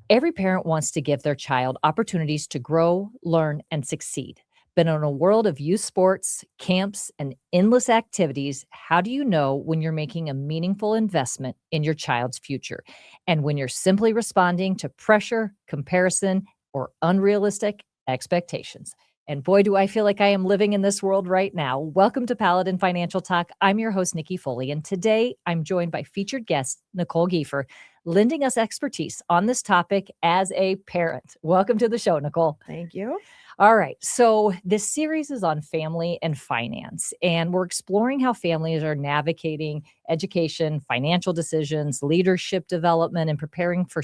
Every parent wants to give their child opportunities to grow, learn, and succeed. But in a world of youth sports, camps, and endless activities, how do you know when you're making a meaningful investment in your child's future and when you're simply responding to pressure, comparison, or unrealistic expectations? And boy, do I feel like I am living in this world right now. Welcome to Paladin Financial Talk. I'm your host, Nikki Foley, and today I'm joined by featured guest Nicole Giefer, lending us expertise on this topic as a parent. Welcome to the show, Nicole. Thank you. All right. So this series is on family and finance, and we're exploring how families are navigating education, financial decisions, leadership development, and preparing their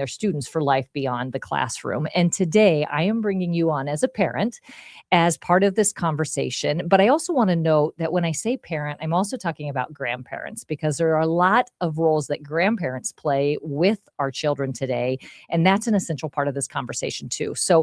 students for life beyond the classroom. And today I am bringing you on as a parent as part of this conversation. But I also want to note that when I say parent, I'm also talking about grandparents, because there are a lot of roles that grandparents play with our children today. And that's an essential part of this conversation too. So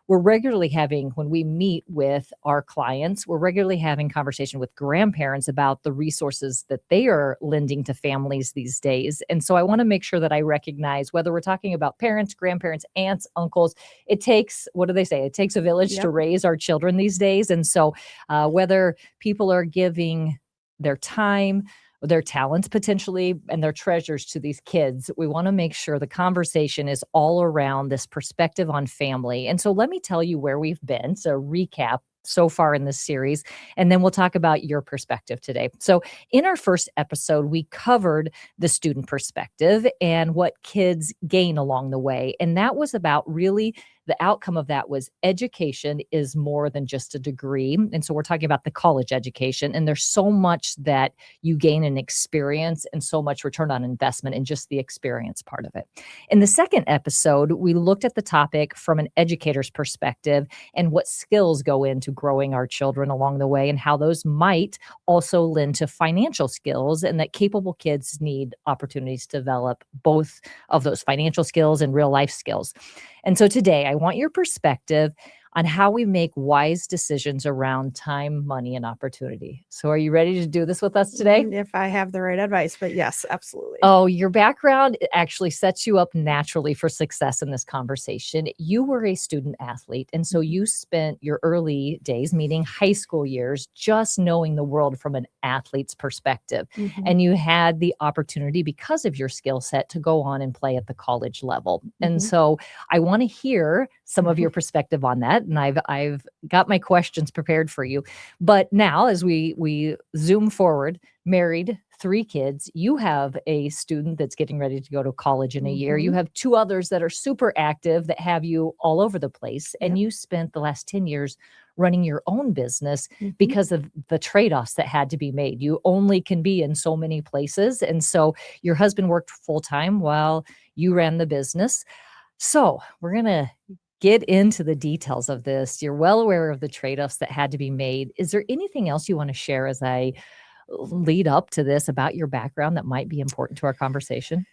we're regularly having, when we meet with our clients, we're regularly having conversation with grandparents about the resources that they are lending to families these days. And so I want to make sure that I recognize whether we're talking about parents, grandparents, aunts, uncles, it takes, what do they say? It takes a village to raise our children these days. And so whether people are giving their time, their talents potentially, and their treasures to these kids, we want to make sure the conversation is all around this perspective on family. And so let me tell you where we've been. So recap so far in this series, and then we'll talk about your perspective today. So in our first episode, we covered the student perspective and what kids gain along the way. And that was about really the outcome of that was education is more than just a degree. And so we're talking about the college education, and there's so much that you gain in experience and so much return on investment in just the experience part of it. In the second episode, we looked at the topic from an educator's perspective and what skills go into growing our children along the way and how those might also lend to financial skills, and that capable kids need opportunities to develop both of those financial skills and real life skills. And so today, I want your perspective on how we make wise decisions around time, money, and opportunity. So are you ready to do this with us today? If I have the right advice, but yes, absolutely. Oh, your background actually sets you up naturally for success in this conversation. You were a student athlete, and so you spent your early days, meaning high school years, just knowing the world from an athlete's perspective. And you had the opportunity, because of your skill set, to go on and play at the college level. And so I want to hear some of your perspective on that. And I've got my questions prepared for you. But now, as we zoom forward, married, 3 kids, you have a student that's getting ready to go to college in a year. You have 2 others that are super active that have you all over the place. And you spent the last 10 years running your own business because of the trade-offs that had to be made. You only can be in so many places. And so your husband worked full-time while you ran the business. So we're going to get into the details of this. You're well aware of the trade-offs that had to be made. Is there anything else you want to share as I lead up to this about your background that might be important to our conversation?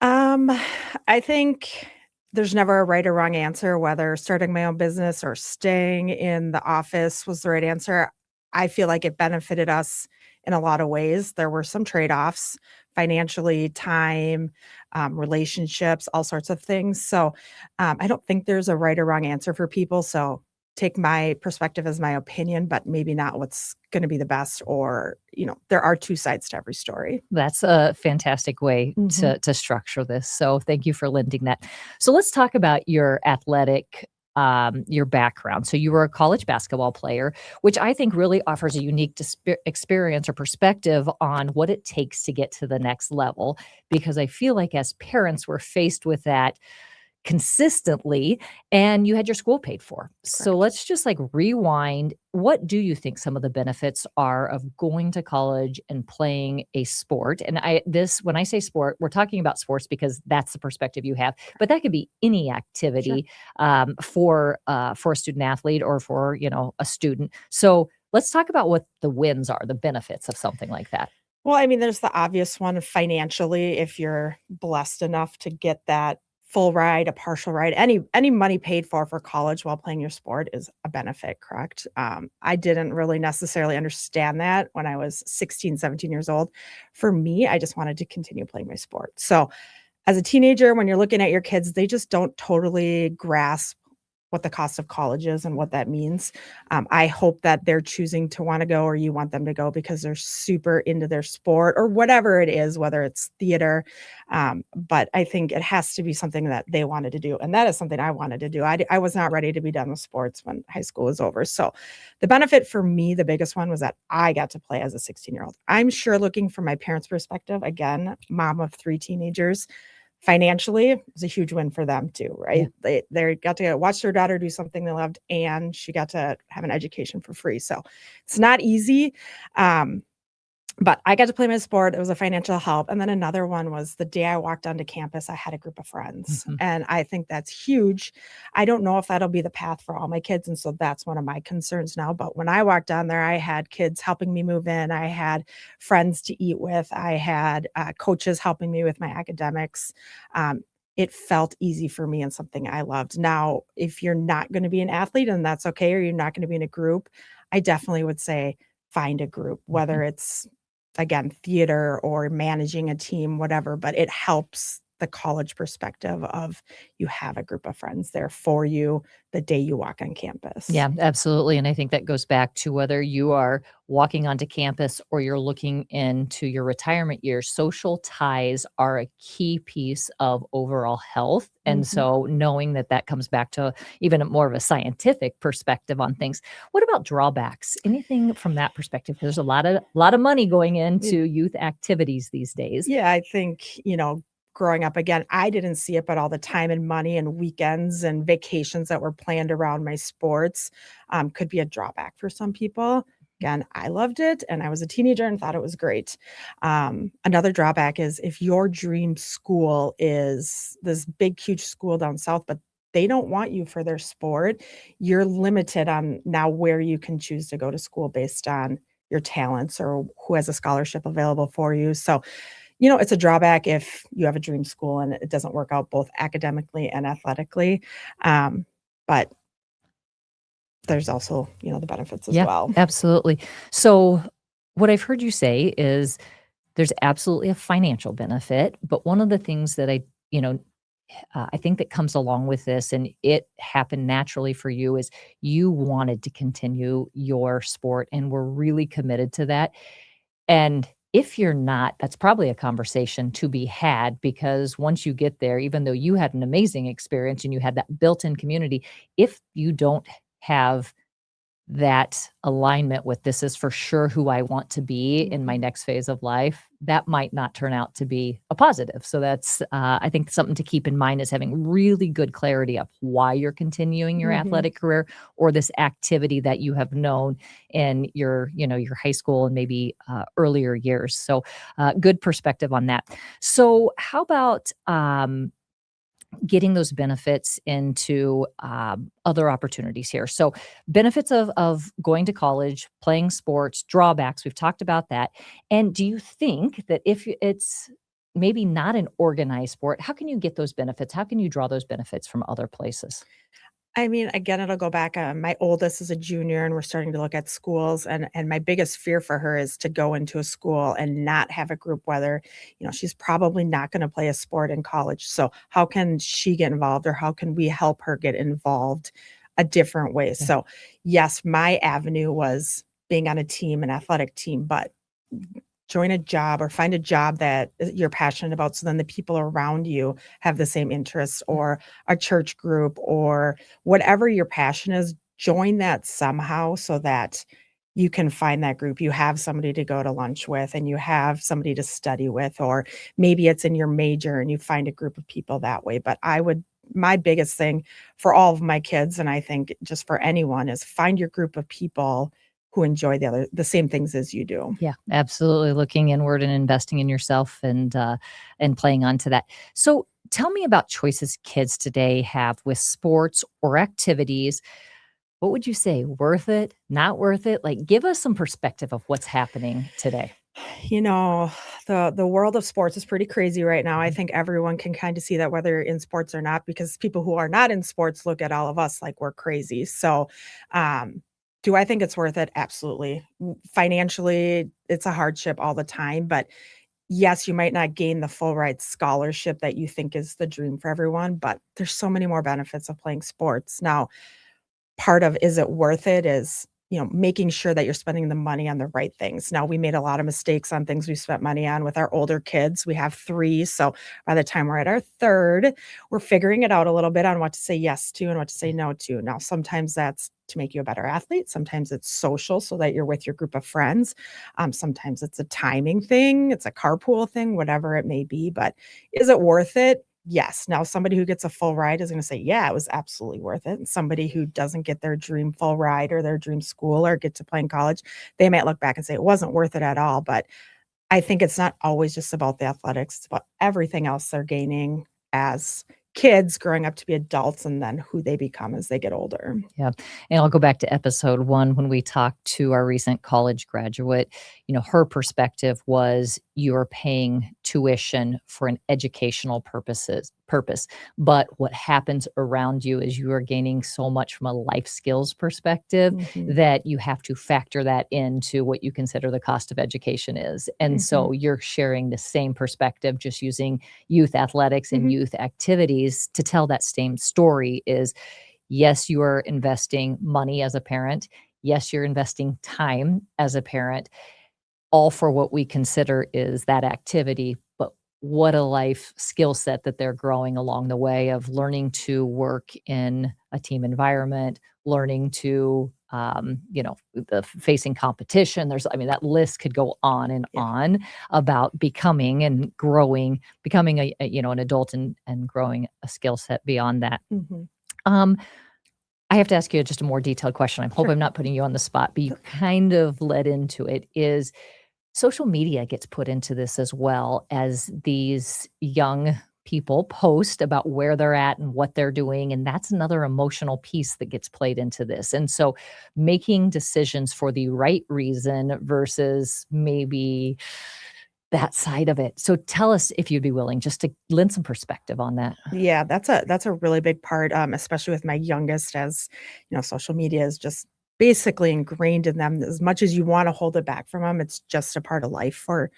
I think there's never a right or wrong answer, whether starting my own business or staying in the office was the right answer. I feel like it benefited us in a lot of ways. There were some trade-offs financially, time, relationships, all sorts of things. So I don't think there's a right or wrong answer for people. So take my perspective as my opinion, but maybe not what's going to be the best, or, there are 2 sides to every story. That's a fantastic way to structure this. So thank you for lending that. So let's talk about your athletic your background. So you were a college basketball player, which I think really offers a unique experience or perspective on what it takes to get to the next level, because I feel like as parents, we're faced with that consistently, and you had your school paid for. So let's just rewind. What do you think some of the benefits are of going to college and playing a sport? And when I say sport, we're talking about sports because that's the perspective you have, but that could be any activity for a student athlete or for, a student. So let's talk about what the wins are, the benefits of something like that. Well, I mean, there's the obvious one financially, if you're blessed enough to get that full ride, a partial ride, any money paid for college while playing your sport is a benefit, correct? I didn't really necessarily understand that when I was 16, 17 years old. For me, I just wanted to continue playing my sport. So as a teenager, when you're looking at your kids, they just don't totally grasp what the cost of college is and what that means. I hope that they're choosing to want to go or you want them to go because they're super into their sport or whatever it is, whether it's theater. But I think it has to be something that they wanted to do. And that is something I wanted to do. I was not ready to be done with sports when high school was over. So the benefit for me, the biggest one was that I got to play as a 16-year-old. I'm sure looking from my parents' perspective, again, mom of 3 teenagers, financially, it was a huge win for them too, Yeah. right? They got to watch their daughter do something they loved, and she got to have an education for free. So it's not easy. Um, but I got to play my sport. It was a financial help. And then another one was the day I walked onto campus, I had a group of friends. Mhm. And I think that's huge. I don't know if that'll be the path for all my kids. And so that's one of my concerns now. But when I walked on there, I had kids helping me move in. I had friends to eat with. I had coaches helping me with my academics. It felt easy for me and something I loved. Now, if you're not going to be an athlete and that's okay, or you're not going to be in a group, I definitely would say find a group, Mhm. whether it's again, theater or managing a team, whatever, but it helps the college perspective of you have a group of friends there for you the day you walk on campus. Yeah, absolutely. And I think that goes back to whether you are walking onto campus or you're looking into your retirement years, social ties are a key piece of overall health. And Mhm. so knowing that that comes back to even more of a scientific perspective on things. What about drawbacks? Anything from that perspective? There's a lot of money going It into youth activities these days. Yeah, I think, growing up again, I didn't see it, but all the time and money and weekends and vacations that were planned around my sports, could be a drawback for some people. Again, I loved it, and I was a teenager and thought it was great. Another drawback is if your dream school is this big, huge school down south, but they don't want you for their sport, you're limited on now where you can choose to go to school based on your talents or who has a scholarship available for you. So it's a drawback if you have a dream school and it doesn't work out both academically and athletically. But there's also, the benefits as Yeah, well. absolutely. So what I've heard you say is there's absolutely a financial benefit, but one of the things that you know, I think that comes along with this, and it happened naturally for you, is you wanted to continue your sport and were really committed to that. And if you're not, that's probably a conversation to be had because once you get there, even though you had an amazing experience and you had that built in community, if you don't have that alignment with this is for sure who I want to be in my Mhm, next phase of life, that might not turn out to be a positive. So that's, I think, something to keep in mind is having really good clarity of why you're continuing your mhm. athletic career or this activity that you have known in your high school and maybe earlier years. So, good perspective on that. So, how about getting those benefits into other opportunities here. So, benefits of going to college, playing sports, drawbacks. We've talked about that. And do you think that if it's maybe not an organized sport, how can you get those benefits? How can you draw those benefits from other places? I mean, again, it'll go back, my oldest is a junior, and we're starting to look at schools, and my biggest fear for her is to go into a school and not have a group, whether, she's probably not gonna play a sport in college, so how can she get involved, or how can we help her get involved a different way? Yeah. So, yes, my avenue was being on a team, an athletic team, but join a job or find a job that you're passionate about so then the people around you have the same interests, or a church group, or whatever your passion is, join that somehow so that you can find that group. You have somebody to go to lunch with and you have somebody to study with, or maybe it's in your major and you find a group of people that way. But my biggest thing for all of my kids, and I think just for anyone, is find your group of people who enjoy the same things as you do. Yeah, absolutely. Looking inward and investing in yourself and playing onto that. So tell me about choices kids today have with sports or activities. What would you say? Worth it? Not worth it? Like, give us some perspective of what's happening today. You know, the world of sports is pretty crazy right now. I Mhm. think everyone can kind of see that whether you're in sports or not, because people who are not in sports look at all of us like we're crazy. So, um, do I think it's worth it? Absolutely. Financially, it's a hardship all the time, but yes, you might not gain the full ride scholarship that you think is the dream for everyone, but there's so many more benefits of playing sports. Now, part of is it worth it is, making sure that you're spending the money on the right things. Now, we made a lot of mistakes on things we spent money on with our older kids. We have 3, so by the time we're at our 3rd, we're figuring it out a little bit on what to say yes to and what to say no to. Now, sometimes that's to make you a better athlete. Sometimes it's social so that you're with your group of friends. Sometimes it's a timing thing, it's a carpool thing, whatever it may be. But is it worth it? Yes. Now, somebody who gets a full ride is going to say, yeah, it was absolutely worth it. And somebody who doesn't get their dream full ride or their dream school or get to play in college, they might look back and say it wasn't worth it at all. But I think it's not always just about the athletics, it's about everything else they're gaining as kids growing up to be adults and then who they become as they get older. Yeah. And I'll go back to episode 1 when we talked to our recent college graduate. Her perspective was you're paying tuition for an educational purpose. But what happens around you is you are gaining so much from a life skills perspective Mhm. that you have to factor that into what you consider the cost of education is. And so you're sharing the same perspective, just using youth athletics and Mhm. youth activities to tell that same story is yes, you are investing money as a parent. Yes, you're investing time as a parent, all for what we consider is that activity. But what a life skill set that they're growing along the way of learning to work in a team environment, learning to, facing competition. That list could go on and Yeah. on about becoming and growing, becoming an adult and growing a skill set beyond that. Mhm. Um, I have to ask you just a more detailed question. I hope Sure. I'm not putting you on the spot, but you kind of led into it. Is social media gets put into this as well as these young people post about where they're at and what they're doing, and that's another emotional piece that gets played into this. And so making decisions for the right reason versus maybe that side of it. So tell us if you'd be willing just to lend some perspective on that. Yeah, that's a really big part, especially with my youngest, as social media is just basically ingrained in them. As much as you want to hold it back from them, it's just a part of life for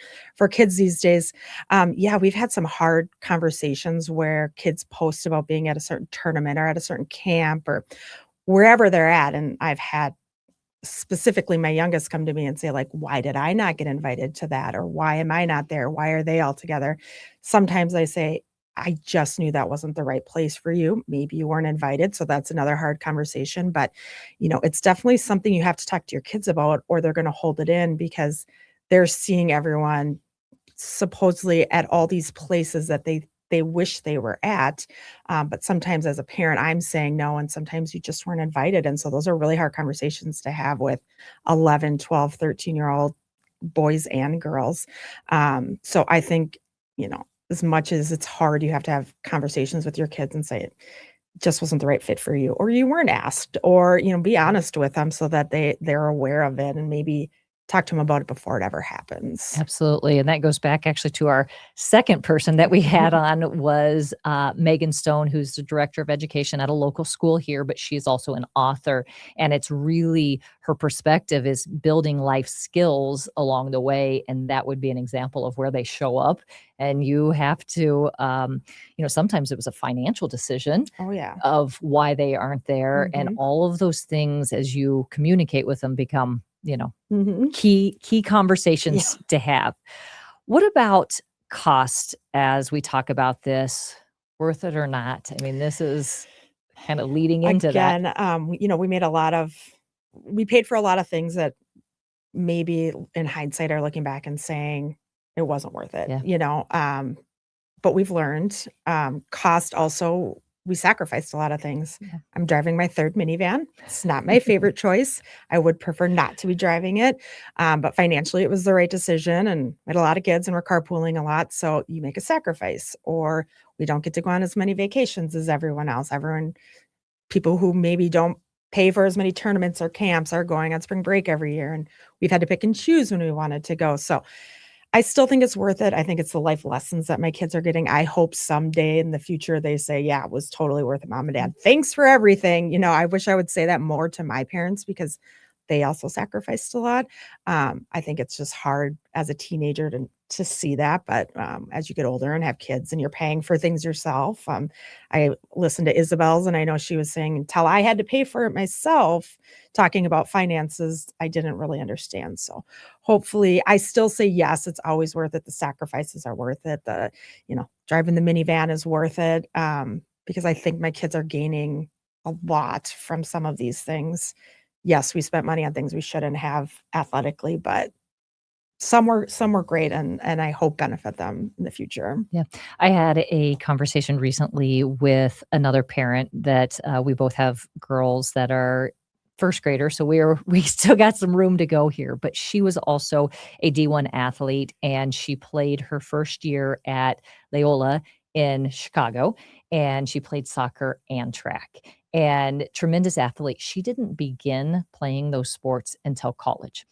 kids these days. Yeah, we've had some hard conversations where kids post about being at a certain tournament or at a certain camp or wherever they're at, and I've had specifically my youngest come to me and say like, why did I not get invited to that, or why am I not there, why are they all together? Sometimes I say, I just knew that wasn't the right place for you, maybe you weren't invited, so that's another hard conversation. But it's definitely something you have to talk to your kids about, or they're going to hold it in because they're seeing everyone supposedly at all these places that they wish they were at. But sometimes as a parent, I'm saying no, and sometimes you just weren't invited. And so those are really hard conversations to have with 11, 12, 13-year-old boys and girls. So I think, as much as it's hard, you have to have conversations with your kids and say it just wasn't the right fit for you, or you weren't asked, or, be honest with them so that they're aware of it and maybe talk to them about it before it ever happens. Absolutely, and that goes back actually to our second person that we had on was, Megan Stone, who's the director of education at a local school here, but she's also an author, and it's really her perspective is building life skills along the way, and that would be an example of where they show up, and you have to, sometimes it was a financial decision Oh, yeah. of why they aren't there, and Mhm. all of those things as you communicate with them become, Mhm. key Yeah. conversations to have. What about cost as we talk about this? Worth it or not? I mean, this is kind of leading into that. Again, we made a lot of we paid for a lot of things that maybe in hindsight are looking back and saying it wasn't worth it, Yeah. but we've learned, cost also we sacrificed a lot of things. Yeah. I'm driving my 3rd minivan. It's not my favorite choice. I would prefer not to be driving it, but financially, it was the right decision, and we had a lot of kids, and we're carpooling a lot, so you make a sacrifice, or we don't get to go on as many vacations as everyone else. People who maybe don't pay for as many tournaments or camps are going on spring break every year, and we've had to pick and choose when we wanted to go. So I still think it's worth it. I think it's the life lessons that my kids are getting. I hope someday in the future they say, yeah, it was totally worth it, mom and dad. Thanks for everything. I wish I would say that more to my parents because they also sacrificed a lot. I think it's just hard as a teenager to see that, but, as you get older and have kids and you're paying for things yourself, I listened to Isabel's, and I know she was saying until I had to pay for it myself, talking about finances, I didn't really understand, so hopefully I still say yes, it's always worth it, the sacrifices are worth it, driving the minivan is worth it, because I think my kids are gaining a lot from some of these things. Yes, we spent money on things we shouldn't have athletically, but some were great and I hope benefit them in the future. Yeah. I had a conversation recently with another parent that we both have girls that are first graders. So we still got some room to go here. But she was also a D1 athlete and she played her first year at Loyola in Chicago and she played soccer and track. And tremendous athlete. She didn't begin playing those sports until college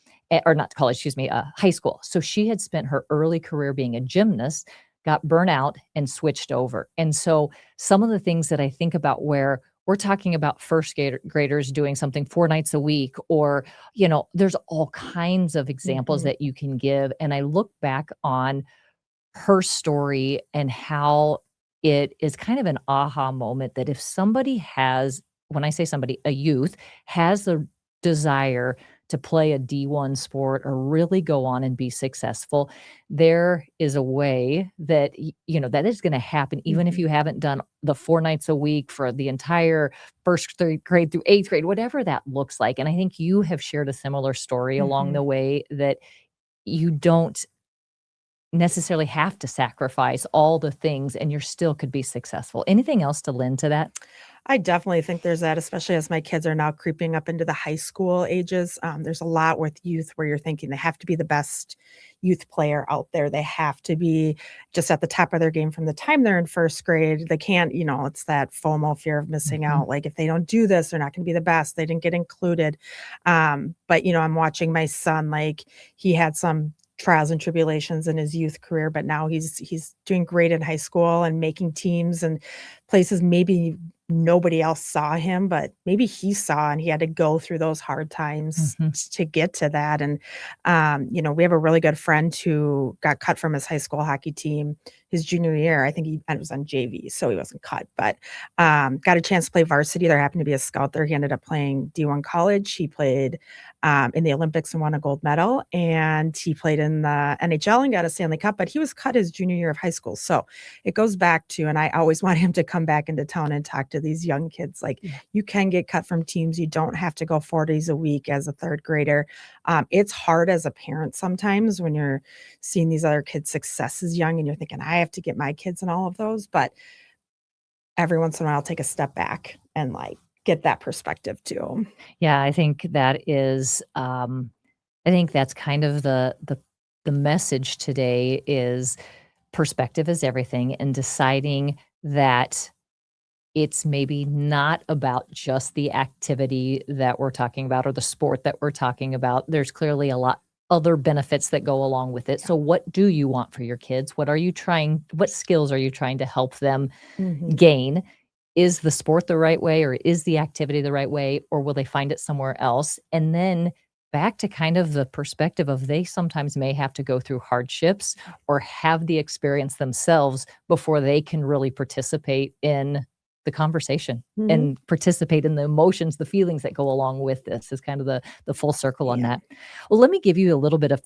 or not college, excuse me, high school. So she had spent her early career being a gymnast, got burnt out, and switched over. And so some of the things that I think about where we're talking about graders doing something 4 nights a week, or, there's all kinds of examples Mhm, that you can give. And I look back on her story and how it is kind of an aha moment that if somebody has, when I say somebody, a youth has the desire to play a D1 sport or really go on and be successful, there is a way that, that is going to happen, even if mhm, you haven't done the 4 nights a week for the entire first third grade through eighth grade, whatever that looks like. And I think you have shared a similar story along mhm. the way that you don't necessarily have to sacrifice all the things and you're still could be successful. Anything else to lend to that? I definitely think there's that, especially as my kids are now creeping up into the high school ages. There's a lot with youth where you're thinking they have to be the best youth player out there. They have to be just at the top of their game from the time they're in first grade. They can't, it's that FOMO, fear of missing Mhm. out. Like if they don't do this, they're not going to be the best. They didn't get included. But I'm watching my son, like he had some trials and tribulations in his youth career, but now he's doing great in high school and making teams and places maybe nobody else saw him, but maybe he saw and he had to go through those hard times Mhm. to get to that. And, we have a really good friend who got cut from his high school hockey team his junior year. I think I was on JV, so he wasn't cut, but got a chance to play varsity. There happened to be a scout there. He ended up playing D1 college. He played in the Olympics and won a gold medal. And he played in the NHL and got a Stanley Cup, but he was cut his junior year of high school. So it goes back to, and I always want him to come back into town and talk to these young kids. Like Yeah. you can get cut from teams. You don't have to go 4 days a week as a third grader. It's hard as a parent sometimes when you're seeing these other kids' successes young and you're thinking, I have to get my kids in all of those. But every once in a while, I'll take a step back and like get that perspective too. Yeah, I think that is, I think that's kind of the message today is perspective is everything and deciding that it's maybe not about just the activity that we're talking about or the sport that we're talking about. There's clearly a lot other benefits that go along with it. Yeah. So what do you want for your kids? What skills are you trying to help them Mhm. gain? Is the sport the right way or is the activity the right way or will they find it somewhere else? And then back to kind of the perspective of they sometimes may have to go through hardships or have the experience themselves before they can really participate in the conversation Mhm. and participate in the emotions, the feelings that go along with this is kind of the full circle on Yeah. that. Well, let me give you a little bit of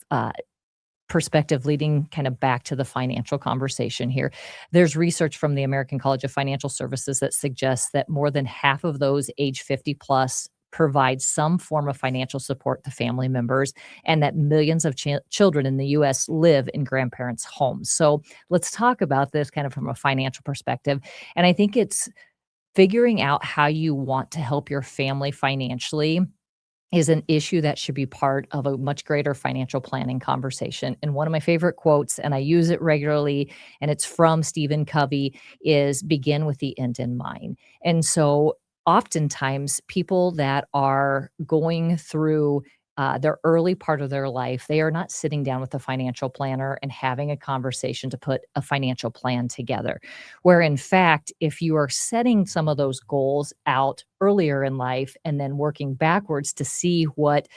perspective leading kind of back to the financial conversation here. There's research from the American College of Financial Services that suggests that more than half of those age 50 plus provide some form of financial support to family members, and that millions of children in the US live in grandparents' homes. So let's talk about this kind of from a financial perspective. And I think it's figuring out how you want to help your family financially is an issue that should be part of a much greater financial planning conversation. And one of my favorite quotes, and I use it regularly, and it's from Stephen Covey, is begin with the end in mind. And so oftentimes people that are going through their early part of their life, they are not sitting down with a financial planner and having a conversation to put a financial plan together. Where in fact, if you are setting some of those goals out earlier in life and then working backwards to see what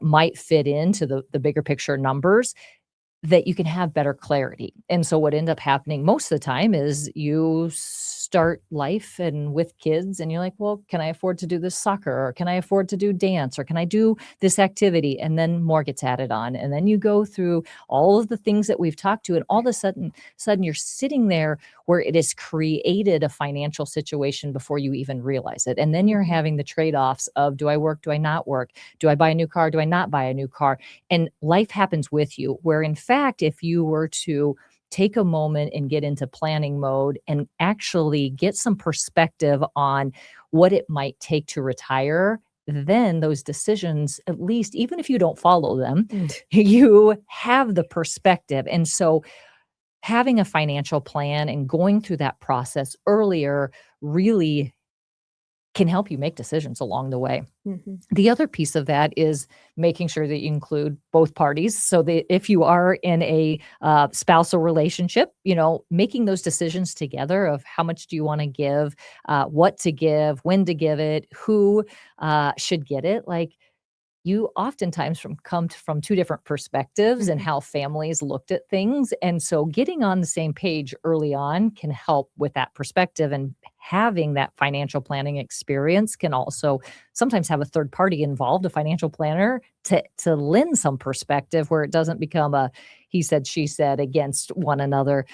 might fit into the bigger picture numbers, that you can have better clarity. And so what ended up happening most of the time is you start life and with kids and you're like, well, can I afford to do this soccer, or can I afford to do dance, or can I do this activity? And then more gets added on. And then you go through all of the things that we've talked to, and all of a sudden you're sitting there where it has created a financial situation before you even realize it. And then you're having the trade-offs of, do I work? Do I not work? Do I buy a new car? Do I not buy a new car? And life happens with you, where in fact, if you were to take a moment and get into planning mode and actually get some perspective on what it might take to retire, then those decisions, at least, even if you don't follow them, you have the perspective. And so having a financial plan and going through that process earlier really can help you make decisions along the way. Mhm. The other piece of that is making sure that you include both parties. So that if you are in a spousal relationship, making those decisions together of how much do you want to give, what to give, when to give it, who should get it. Like, you oftentimes come from two different perspectives and Mhm. how families looked at things. And so getting on the same page early on can help with that perspective, and having that financial planning experience can also sometimes have a third party involved, a financial planner, to lend some perspective, where it doesn't become a he said, she said against one another.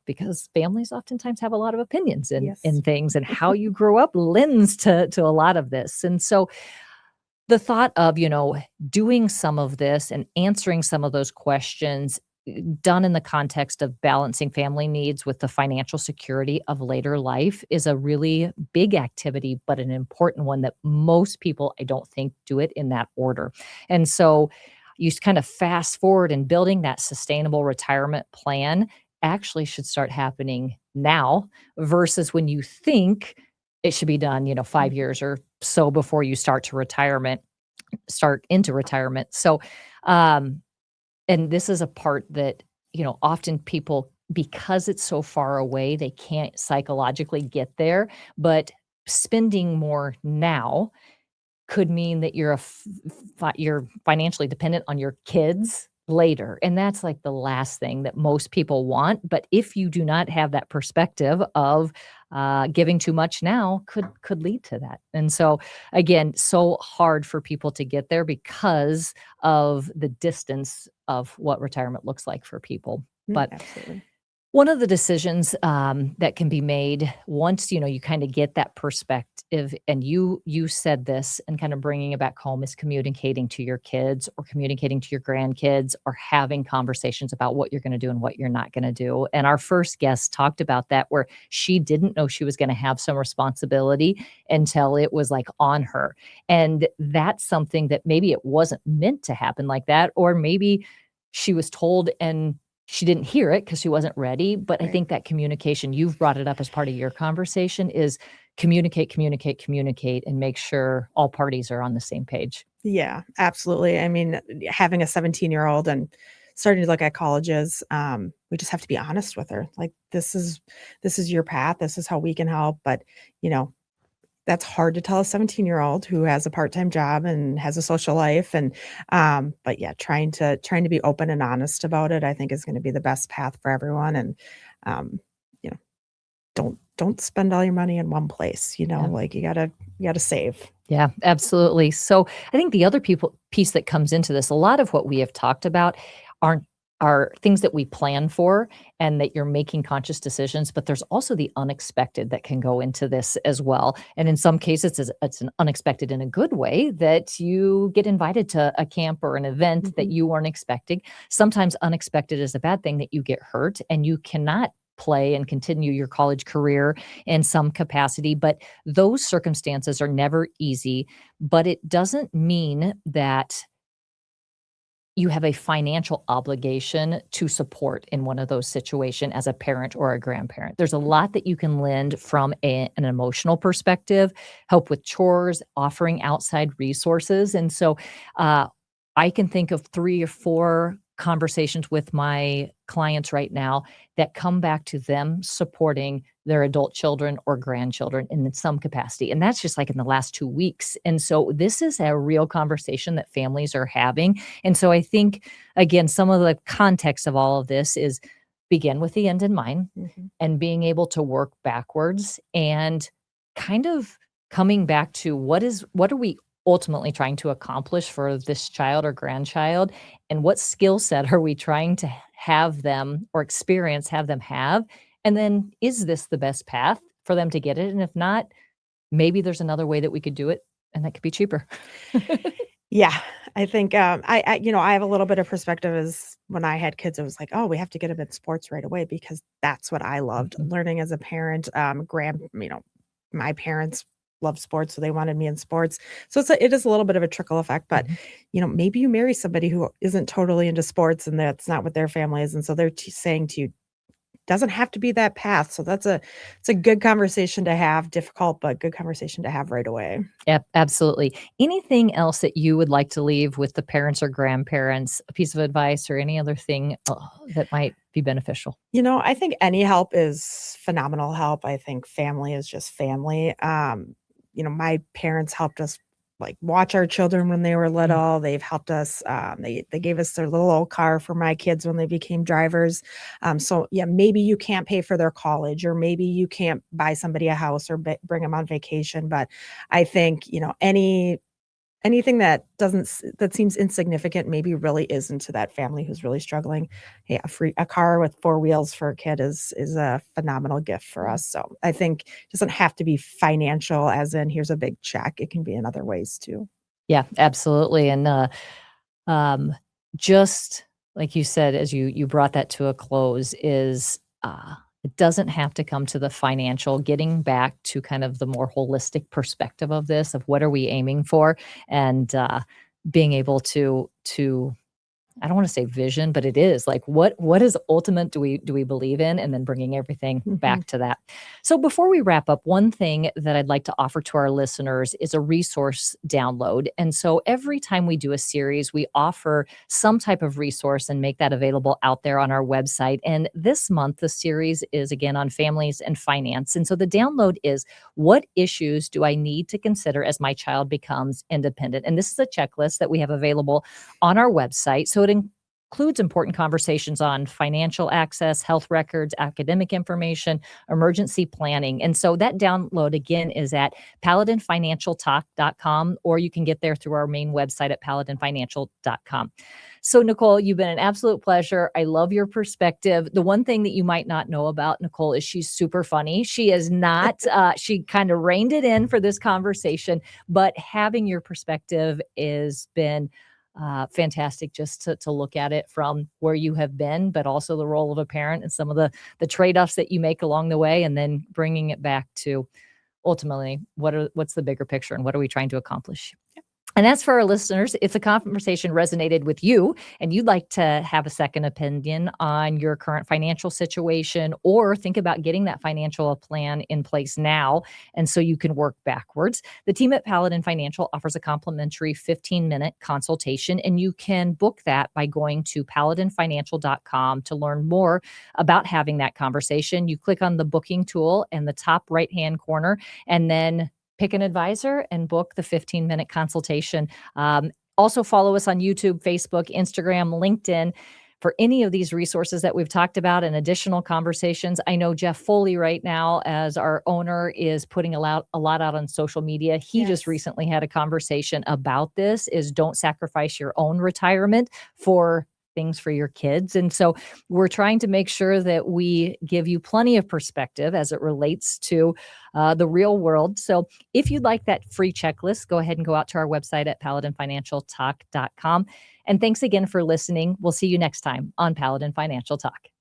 Because families oftentimes have a lot of opinions in Yes. things, and how you grew up lends to a lot of this. And so the thought of, doing some of this and answering some of those questions, done in the context of balancing family needs with the financial security of later life, is a really big activity, but an important one that most people, I don't think, do it in that order. And so you kind of fast forward, and building that sustainable retirement plan actually should start happening now versus when you think it should be done, 5 years or so before you start into retirement. So, um, and this is a part that, often people, because it's so far away, they can't psychologically get there. But spending more now could mean that you're financially dependent on your kids later, and that's like the last thing that most people want. But if you do not have that perspective of giving too much now, could lead to that. And so again, so hard for people to get there because of the distance of what retirement looks like for people. But Absolutely. one of the decisions that can be made once you kind of get that perspective, and you said this, and kind of bringing it back home, is communicating to your kids or communicating to your grandkids, or having conversations about what you're going to do and what you're not going to do. And our first guest talked about that, where she didn't know she was going to have some responsibility until it was like on her. And that's something that maybe it wasn't meant to happen like that, or maybe she was told and she didn't hear it because she wasn't ready. But I Right. think that communication, you've brought it up as part of your conversation, is communicate, communicate, communicate, and make sure all parties are on the same page. Yeah, absolutely. I mean, having a 17-year-old and starting to look at colleges, we just have to be honest with her. Like, this is your path. This is how we can help. But, you know, that's hard to tell a 17-year-old who has a part-time job and has a social life. And but yeah, trying to be open and honest about it, I think, is going to be the best path for everyone. And um, you know, don't spend all your money in one place. Yeah. Like, you gotta save. Yeah, absolutely. So I think the other piece that comes into this, a lot of what we have talked about aren't are things that we plan for and that you're making conscious decisions, but there's also the unexpected that can go into this as well. And in some cases, it's an unexpected in a good way, that you get invited to a camp or an event that Mhm. you weren't expecting. Sometimes unexpected is a bad thing, that you get hurt and you cannot play and continue your college career in some capacity. But those circumstances are never easy, but it doesn't mean that you have a financial obligation to support in one of those situations as a parent or a grandparent. There's a lot that you can lend from an emotional perspective, help with chores, offering outside resources. And so I can think of 3 or 4 conversations with my clients right now that come back to them supporting their adult children or grandchildren in some capacity. And that's just like in the last 2 weeks. And so this is a real conversation that families are having. And so I think, again, some of the context of all of this is begin with the end in mind and being able to work backwards and kind of coming back to what are we ultimately trying to accomplish for this child or grandchild, and what skill set are we trying to have them or have them have, and then is this the best path for them to get it? And if not, maybe there's another way that we could do it, and that could be cheaper. Yeah, I think, I have a little bit of perspective as when I had kids, it was like, "Oh, we have to get them in sports right away," because that's what I loved learning as a parent. My parents love sports, so they wanted me in sports. So it is a little bit of a trickle effect, but, maybe you marry somebody who isn't totally into sports and that's not what their family is, and so they're saying to you, doesn't have to be that path. So it's a good conversation to have, difficult, but good conversation to have right away. Yep, absolutely. Anything else that you would like to leave with the parents or grandparents, a piece of advice or any other thing that might be beneficial? I think any help is phenomenal help. I think family is just family. My parents helped us like watch our children when they were little. They've helped us. They gave us their little old car for my kids when they became drivers. So yeah, maybe you can't pay for their college, or maybe you can't buy somebody a house or bring them on vacation. But I think anything that that seems insignificant maybe really isn't to that family who's really struggling. Hey, a car with 4 wheels for a kid is a phenomenal gift for us. So I think it doesn't have to be financial as in here's a big check. It can be in other ways too. Yeah, absolutely. And um, just like you said, as you brought that to a close, is it doesn't have to come to the financial. Getting back to kind of the more holistic perspective of this, of what are we aiming for, and being able to I don't want to say vision, but it is like what is ultimate do we believe in, and then bringing everything back to that. So before we wrap up, one thing that I'd like to offer to our listeners is a resource download. And so every time we do a series, we offer some type of resource and make that available out there on our website. And this month, the series is again on families and finance. And so the download is, what issues do I need to consider as my child becomes independent? And this is a checklist that we have available on our website. So it includes important conversations on financial access, health records, academic information, emergency planning. And so that download again is at paladinfinancialtalk.com, or you can get there through our main website at paladinfinancial.com. So Nicole, you've been an absolute pleasure. I love your perspective. The one thing that you might not know about Nicole is she's super funny. She is not, she kind of reined it in for this conversation, but having your perspective has been fantastic just to look at it from where you have been, but also the role of a parent and some of the trade-offs that you make along the way, and then bringing it back to ultimately what's the bigger picture and what are we trying to accomplish. And as for our listeners, if the conversation resonated with you and you'd like to have a second opinion on your current financial situation, or think about getting that financial plan in place now, and so you can work backwards, the team at Paladin Financial offers a complimentary 15-minute consultation, and you can book that by going to paladinfinancial.com to learn more about having that conversation. You click on the booking tool in the top right-hand corner, and then pick an advisor and book the 15-minute consultation. Also follow us on YouTube, Facebook, Instagram, LinkedIn for any of these resources that we've talked about and additional conversations. I know Jeff Foley right now, as our owner, is putting a lot out on social media. He just recently had a conversation about this, is don't sacrifice your own retirement for things for your kids. And so we're trying to make sure that we give you plenty of perspective as it relates to the real world. So if you'd like that free checklist, go ahead and go out to our website at paladinfinancialtalk.com. And thanks again for listening. We'll see you next time on Paladin Financial Talk.